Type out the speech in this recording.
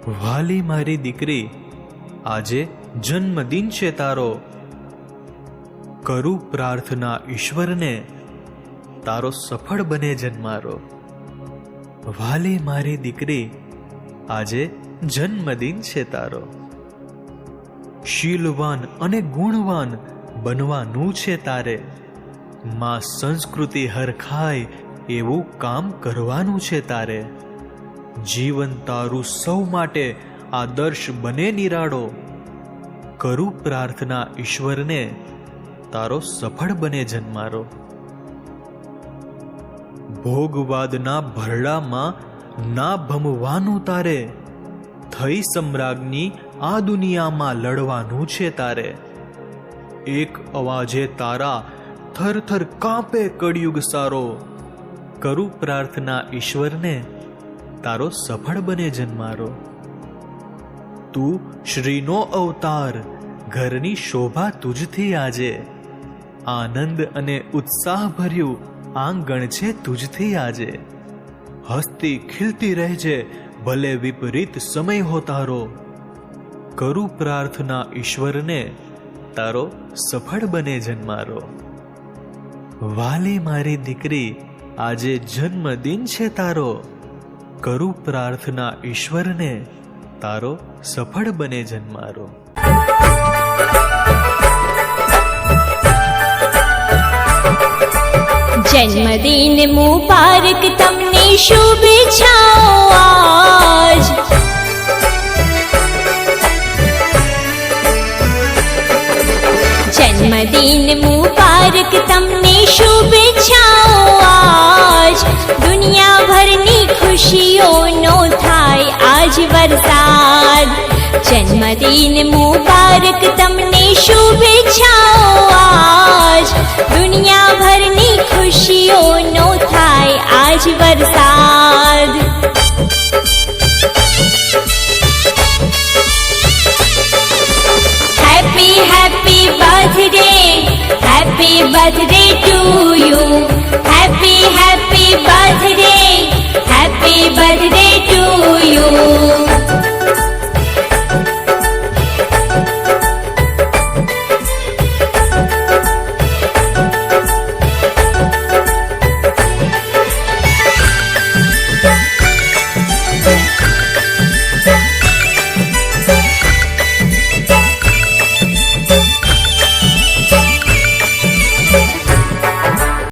વાલી મારી દીકરી, આજે જન્મદિન છે તારો. કરું પ્રાર્થના ઈશ્વરને, તારો સફળ બને જન્મારો. વાલી મારી દીકરી, આજે જન્મદિન છે તારો. શીલવાન અને ગુણવાન બનવાનું છે તારે. માં સંસ્કૃતિ હરખાય એવું કામ કરવાનું છે તારે. જીવન તારું સૌ માટે આદર્શ બને નિરાળો. કરું પ્રાર્થના ઈશ્વરને, તારો સફળ બને જન્મારો. ભોગવાદના ભરડામાં ના ભમવાનું તારે. થઈ સમ્રાજ્ઞી આ દુનિયામાં લડવાનું છે તારે. એક અવાજે તારા થર થર કાંપે કળિયુગ સારો. કરું પ્રાર્થના ઈશ્વરને, તારો સફળ બને જન્મારો. તું શ્રીનો અવતાર, ઘરની શોભા તુજથી આજે. આનંદ અને ઉત્સાહ ભર્યું આંગણ છે તુજથી આજે. હસતી ખીલતી રહેજે ભલે વિપરીત સમય હો તારો. કરું પ્રાર્થના ઈશ્વરને, તારો સફળ બને જન્મારો. વાલી મારી દીકરી, આજે જન્મદિન છે તારો. કરું પ્રાર્થના ઈશ્વરને, તારો સફળ બને જન્મારો. જન્મદિન મુબારક તમને શુભેચ્છાઓ આજ. જન્મદિન મુબારક તમને શુભેચ્છાઓ આજ. દુનિયાભરની ખુશીઓનો થાય આજ વરસાદ. જન્મદિન મુબારક તમને શુભેચ્છાઓ આજ. દુનિયાભરની ખુશીઓનો થાય આજ વરસાદ.